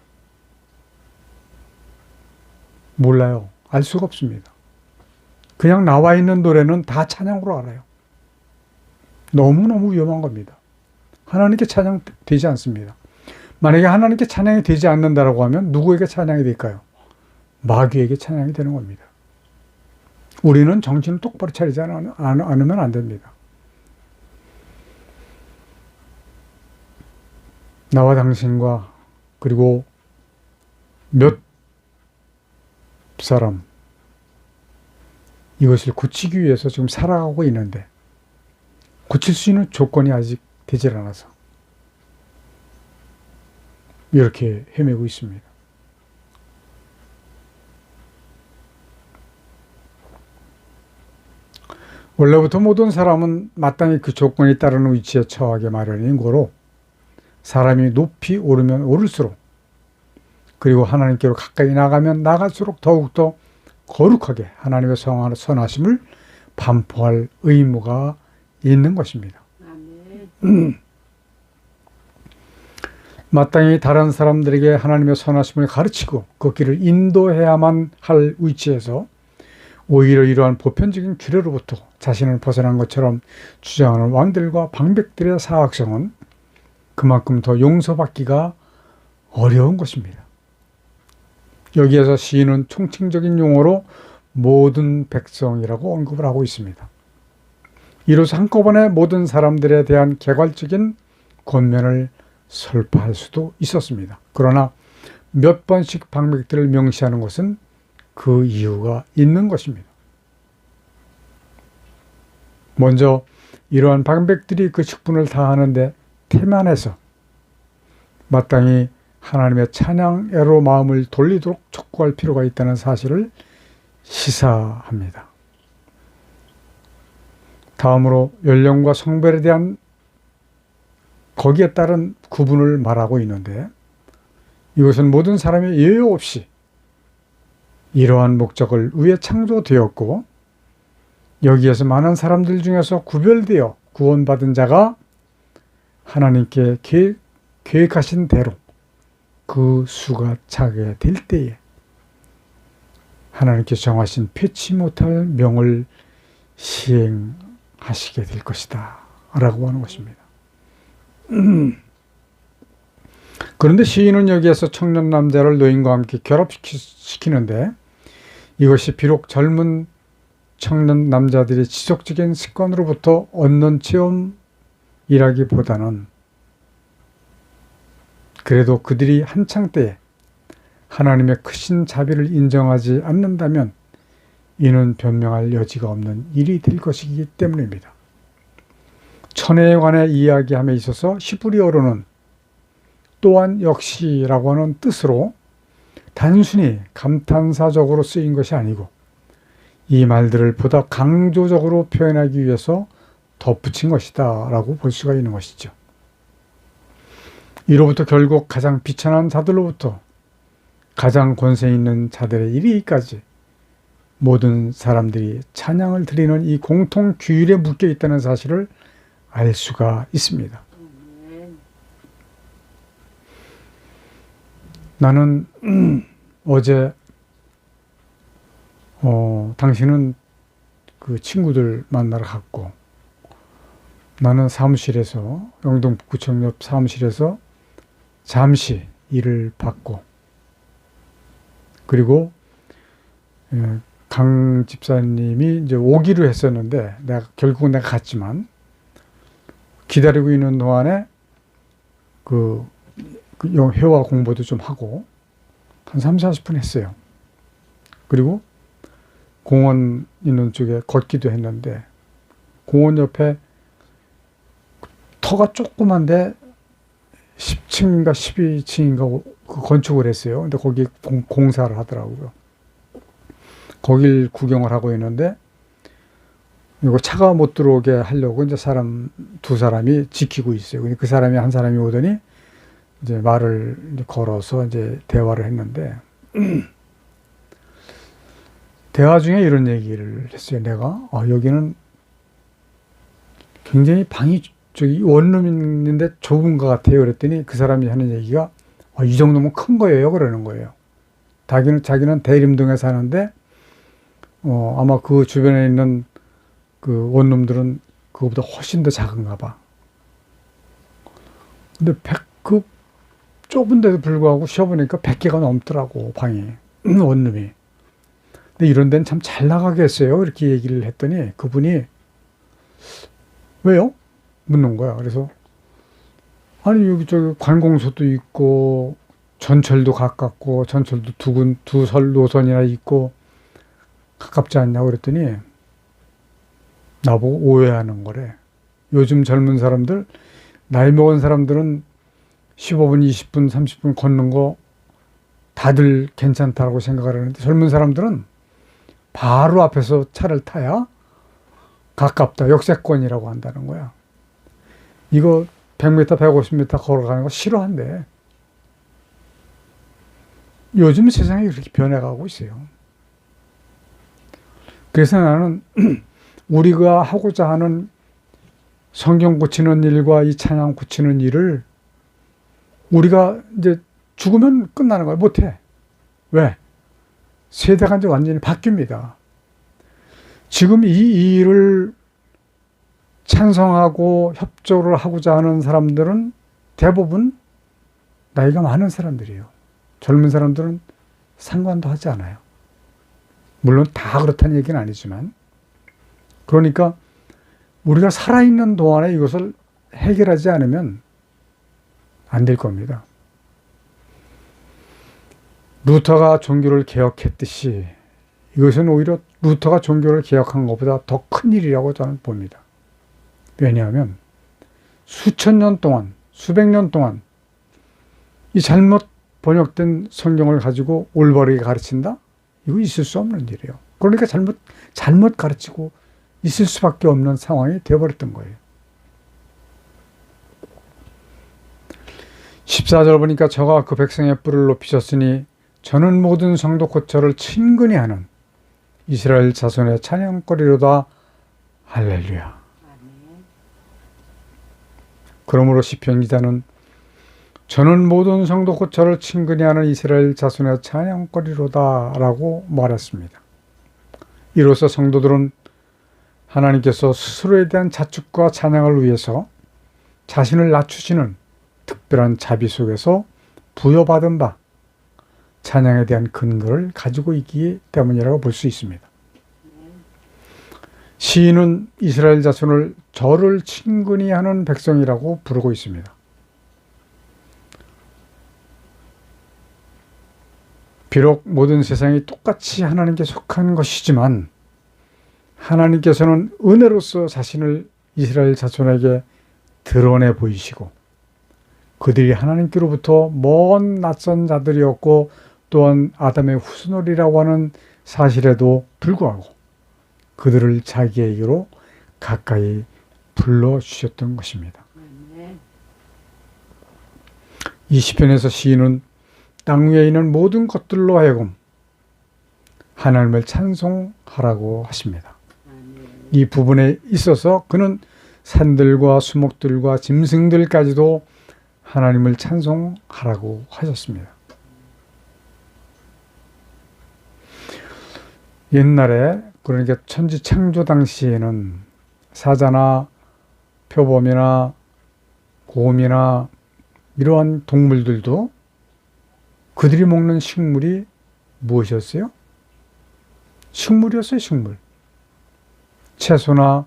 몰라요. 알 수가 없습니다. 그냥 나와 있는 노래는 다 찬양으로 알아요. 너무너무 위험한 겁니다. 하나님께 찬양되지 않습니다. 만약에 하나님께 찬양이 되지 않는다라고 하면 누구에게 찬양이 될까요? 마귀에게 찬양이 되는 겁니다. 우리는 정신을 똑바로 차리지 않으면 안 됩니다. 나와 당신과 그리고 몇 사람 이것을 고치기 위해서 지금 살아가고 있는데 고칠 수 있는 조건이 아직 되질 않아서 이렇게 헤매고 있습니다. 원래부터 모든 사람은 마땅히 그 조건에 따르는 위치에 처하게 마련인 거로 사람이 높이 오르면 오를수록 그리고 하나님께로 가까이 나가면 나갈수록 더욱더 거룩하게 하나님의 선하심을 반포할 의무가 있는 것입니다. 마땅히 다른 사람들에게 하나님의 선하심을 가르치고 그 길을 인도해야만 할 위치에서 오히려 이러한 보편적인 규례로부터 자신을 벗어난 것처럼 주장하는 왕들과 방백들의 사악성은 그만큼 더 용서받기가 어려운 것입니다. 여기에서 시인은 총칭적인 용어로 모든 백성이라고 언급을 하고 있습니다. 이로써 한꺼번에 모든 사람들에 대한 개괄적인 권면을 설파할 수도 있었습니다. 그러나 몇 번씩 방백들을 명시하는 것은 그 이유가 있는 것입니다. 먼저 이러한 방백들이 그 직분을 다하는데 태만해서 마땅히 하나님의 찬양애로 마음을 돌리도록 촉구할 필요가 있다는 사실을 시사합니다. 다음으로 연령과 성별에 대한 거기에 따른 구분을 말하고 있는데 이것은 모든 사람이 예외 없이 이러한 목적을 위해 창조되었고 여기에서 많은 사람들 중에서 구별되어 구원받은 자가 하나님께 계획하신 대로 그 수가 차게 될 때에 하나님께서 정하신 피치 못할 명을 시행하시게 될 것이다 라고 하는 것입니다. 그런데 시인은 여기에서 청년 남자를 노인과 함께 결합시키는데 이것이 비록 젊은 청년 남자들이 지속적인 습관으로부터 얻는 체험이라기보다는 그래도 그들이 한창 때에 하나님의 크신 자비를 인정하지 않는다면 이는 변명할 여지가 없는 일이 될 것이기 때문입니다. 천혜에 관해 이야기함에 있어서 히브리어로는 또한 역시라고 하는 뜻으로 단순히 감탄사적으로 쓰인 것이 아니고 이 말들을 보다 강조적으로 표현하기 위해서 덧붙인 것이다 라고 볼 수가 있는 것이죠. 이로부터 결국 가장 비천한 자들로부터 가장 권세 있는 자들의 이르기까지 모든 사람들이 찬양을 드리는 이 공통 규율에 묶여 있다는 사실을 알 수가 있습니다. 나는 어제 당신은 그 친구들 만나러 갔고 나는 사무실에서 영동구청 옆 사무실에서 잠시 일을 받고 그리고 강 집사님이 이제 오기로 했었는데 결국은 내가 갔지만 기다리고 있는 동안에 그 회화 공부도 좀 하고 한 30-40분 했어요. 그리고 공원 있는 쪽에 걷기도 했는데 공원 옆에 터가 조그만데 10층인가 12층인가 그 건축을 했어요. 근데 거기 공사를 하더라고요. 거길 구경을 하고 있는데 이거 차가 못 들어오게 하려고 이제 두 사람이 지키고 있어요. 근데 그 사람이 한 사람이 오더니 이제 말을 이제 걸어서 이제 대화를 했는데 대화 중에 이런 얘기를 했어요. 내가 여기는 굉장히 방이 저기 원룸 있는데 좁은 것 같아요. 그랬더니 그 사람이 하는 얘기가 이 정도면 큰 거예요. 그러는 거예요. 자기는 대림동에 사는데 아마 그 주변에 있는 그 원룸들은 그거보다 훨씬 더 작은가 봐. 근데 그 좁은데도 불구하고 쉬어보니까 100개가 넘더라고, 방이. 원룸이. 근데 이런 데는 참 잘 나가게 했어요. 이렇게 얘기를 했더니 그분이 왜요? 묻는 거야. 그래서 아니 여기 저기 관공서도 있고 전철도 가깝고 전철도 두 노선이나 있고 가깝지 않냐고 그랬더니 나보고 오해하는 거래. 요즘 젊은 사람들, 나이 먹은 사람들은 15분, 20분, 30분 걷는 거 다들 괜찮다고 생각을 하는데 젊은 사람들은 바로 앞에서 차를 타야 가깝다. 역세권이라고 한다는 거야. 이거 100m, 150m 걸어가는 거 싫어한대. 요즘 세상이 그렇게 변해가고 있어요. 그래서 나는 우리가 하고자 하는 성경 고치는 일과 이 찬양 고치는 일을 우리가 이제 죽으면 끝나는 거야. 못해. 왜? 세대가 이제 완전히 바뀝니다. 지금 이 일을 찬성하고 협조를 하고자 하는 사람들은 대부분 나이가 많은 사람들이에요. 젊은 사람들은 상관도 하지 않아요. 물론 다 그렇다는 얘기는 아니지만, 그러니까 우리가 살아있는 동안에 이것을 해결하지 않으면 안 될 겁니다. 루터가 종교를 개혁했듯이 이것은 오히려 루터가 종교를 개혁한 것보다 더 큰 일이라고 저는 봅니다. 왜냐하면 수천 년 동안, 수백 년 동안 이 잘못 번역된 성경을 가지고 올바르게 가르친다? 이거 있을 수 없는 일이에요. 그러니까 잘못 가르치고 있을 수밖에 없는 상황이 되어버렸던 거예요. 14절 보니까 저가 그 백성의 뿔을 높이셨으니 저는 모든 성도 고처를 친근히 하는 이스라엘 자손의 찬양거리로다. 할렐루야. 그러므로 시편 기자는 저는 모든 성도 고처를 친근히 하는 이스라엘 자손의 찬양거리로다 라고 말했습니다. 이로써 성도들은 하나님께서 스스로에 대한 자축과 찬양을 위해서 자신을 낮추시는 특별한 자비 속에서 부여받은 바 찬양에 대한 근거를 가지고 있기 때문이라고 볼 수 있습니다. 시인은 이스라엘 자손을 저를 친근히 하는 백성이라고 부르고 있습니다. 비록 모든 세상이 똑같이 하나님께 속한 것이지만 하나님께서는 은혜로서 자신을 이스라엘 자손에게 드러내 보이시고 그들이 하나님께로부터 먼 낯선 자들이었고 또한 아담의 후손이라고 하는 사실에도 불구하고 그들을 자기에게로 가까이 불러주셨던 것입니다. 이 시편에서 시인은 땅 위에 있는 모든 것들로 하여금 하나님을 찬송하라고 하십니다. 이 부분에 있어서 그는 산들과 수목들과 짐승들까지도 하나님을 찬송하라고 하셨습니다. 옛날에 그러니까 천지 창조 당시에는 사자나 표범이나 곰이나 이러한 동물들도 그들이 먹는 식물이 무엇이었어요? 식물이었어요, 식물. 채소나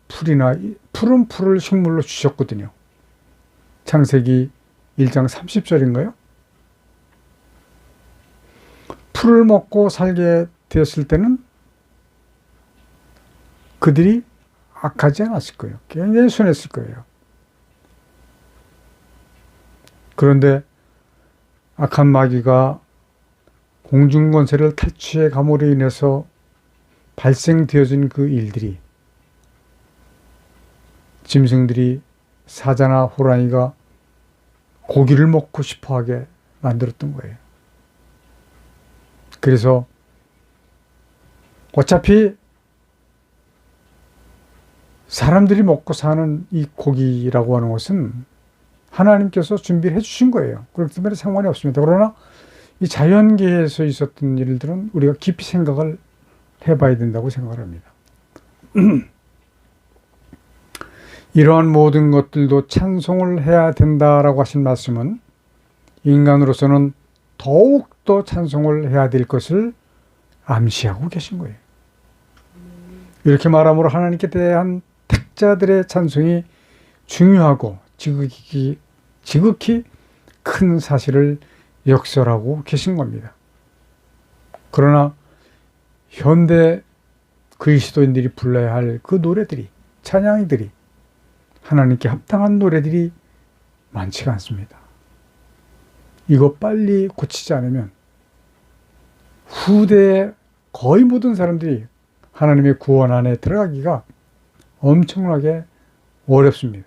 풀이나 푸른 풀을 식물로 주셨거든요. 창세기 1장 30절인가요? 풀을 먹고 살게 되었을 때는 그들이 악하지 않았을 거예요. 굉장히 순했을 거예요. 그런데 악한 마귀가 공중권세를 탈취해 감으로 인해서 발생되어진 그 일들이 짐승들이 사자나 호랑이가 고기를 먹고 싶어하게 만들었던 거예요. 그래서 어차피 사람들이 먹고 사는 이 고기라고 하는 것은 하나님께서 준비를 해주신 거예요. 그렇기 때문에 상관이 없습니다. 그러나 이 자연계에서 있었던 일들은 우리가 깊이 생각을 해봐야 된다고 생각을 합니다. 이러한 모든 것들도 찬송을 해야 된다라고 하신 말씀은 인간으로서는 더욱더 찬송을 해야 될 것을 암시하고 계신 거예요. 이렇게 말함으로 하나님께 대한 택자들의 찬송이 중요하고 지극히 큰 사실을 역설하고 계신 겁니다. 그러나 현대 그리스도인들이 불러야 할 그 노래들이, 찬양들이 하나님께 합당한 노래들이 많지가 않습니다. 이거 빨리 고치지 않으면 후대의 거의 모든 사람들이 하나님의 구원 안에 들어가기가 엄청나게 어렵습니다.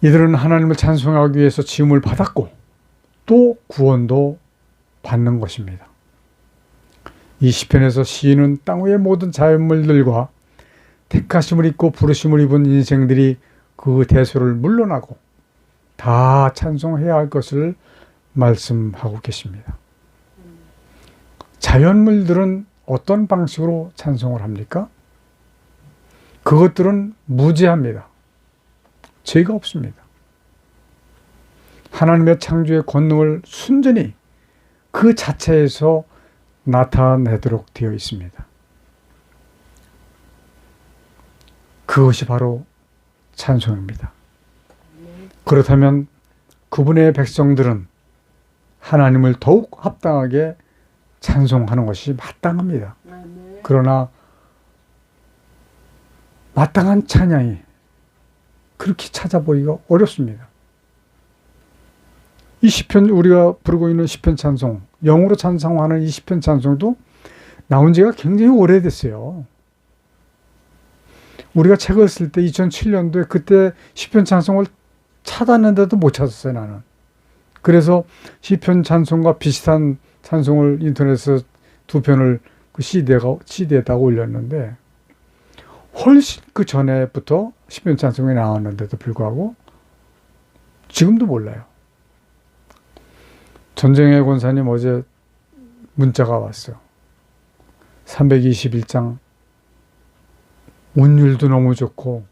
이들은 하나님을 찬송하기 위해서 지음을 받았고 또 구원도 받는 것입니다. 이 시편에서 시인은 땅 위의 모든 자연물들과 택하심을 입고 부르심을 입은 인생들이 그 대소를 물러나고 다 찬송해야 할 것을 말씀하고 계십니다. 자연물들은 어떤 방식으로 찬송을 합니까? 그것들은 무죄합니다. 죄가 없습니다. 하나님의 창조의 권능을 순전히 그 자체에서 나타내도록 되어 있습니다. 그것이 바로 찬송입니다. 그렇다면 그분의 백성들은 하나님을 더욱 합당하게 찬송하는 것이 마땅합니다. 그러나 마땅한 찬양이 그렇게 찾아보기가 어렵습니다. 이 시편, 우리가 부르고 있는 시편 찬송, 영으로 찬송하는 이 시편 찬송도 나온 지가 굉장히 오래됐어요. 우리가 책을 쓸 때 2007년도에 그때 시편 찬송을 찾았는데도 못 찾았어요, 나는. 그래서 시편 찬송과 비슷한 찬송을 인터넷에서 두 편을 그 CD에다가 올렸는데 훨씬 그 전에부터 시편 찬송이 나왔는데도 불구하고 지금도 몰라요. 전쟁의 권사님 어제 문자가 왔어요. 321장 운율도 너무 좋고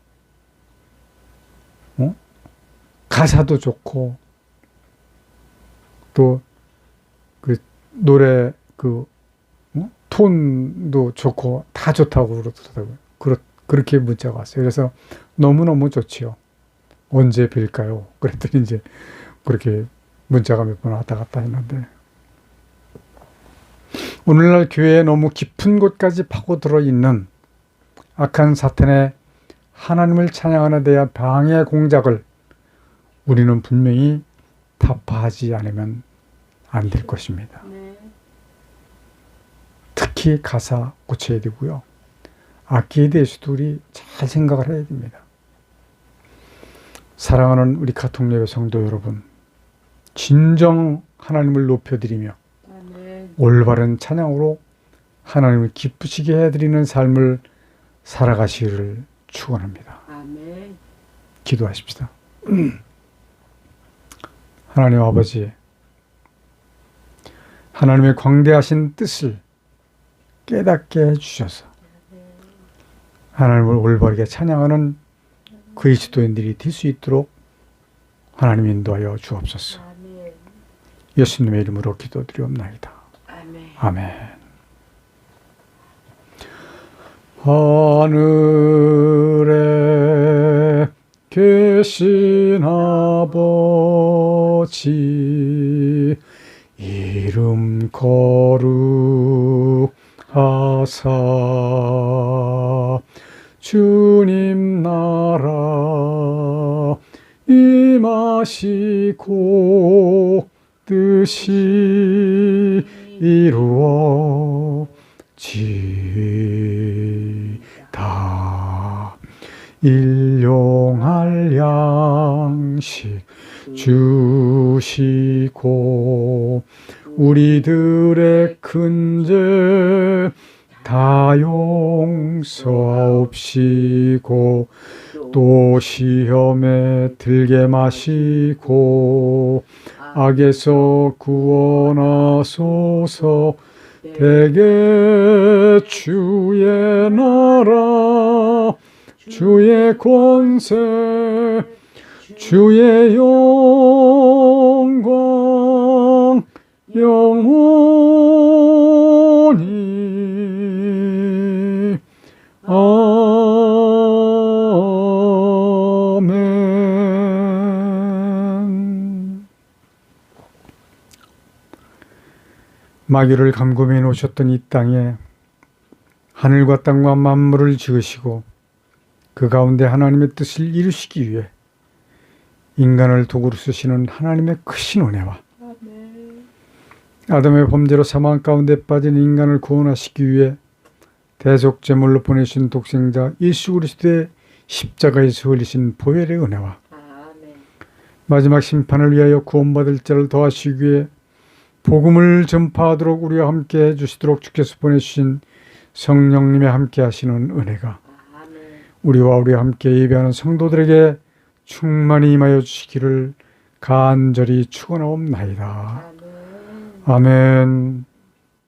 가사도 좋고 또 그 노래 그 톤도 좋고 다 좋다고 그러더라고요. 그렇게 문자가 왔어요. 그래서 너무너무 좋지요. 언제 뵐까요? 그랬더니 이제 그렇게 문자가 몇 번 왔다 갔다 했는데 오늘날 교회에 너무 깊은 곳까지 파고들어 있는 악한 사탄의 하나님을 찬양하는 데 대한 방해 공작을 우리는 분명히 타파하지 않으면 안 될 것입니다. 특히 가사 고쳐야 되고요. 악기에 대해서도 우리 잘 생각을 해야 됩니다. 사랑하는 우리 가통예배 성도 여러분, 진정 하나님을 높여드리며 올바른 찬양으로 하나님을 기쁘시게 해드리는 삶을 살아가시기를 축원합니다. 기도하십시다. 하나님 아버지, 하나님의 광대하신 뜻을 깨닫게 해주셔서 하나님을 올바르게 찬양하는 그리스도인들이 될 수 있도록 하나님 인도하여 주옵소서. 예수님의 이름으로 기도드리옵나이다. 아멘. 하늘에 계신 아버지 이름 거룩하사 주님 나라 임하시고 뜻이 이루어지다. 일용할 양식 주시고 우리들의 큰 죄 다 용서하옵시고 또 시험에 들게 마시고 악에서 구원하소서. 대개 주의 나라 주의 권세 주의 영광 영원히 아멘. 마귀를 감금해 놓으셨던 이 땅에 하늘과 땅과 만물을 지으시고 그 가운데 하나님의 뜻을 이루시기 위해 인간을 도구로 쓰시는 하나님의 크신 은혜와 아담의 범죄로 사망 가운데 빠진 인간을 구원하시기 위해 대속제물로 보내신 독생자 예수 그리스도의 십자가에서 흘리신 보혈의 은혜와 아멘. 마지막 심판을 위하여 구원받을 자를 더하시기 위해 복음을 전파하도록 우리와 함께 해주시도록 주께서 보내주신 성령님의 함께 하시는 은혜가 아멘. 우리와 함께 예배하는 성도들에게 충만히 임하여 주시기를 간절히 축원하옵나이다. 아멘. 아멘.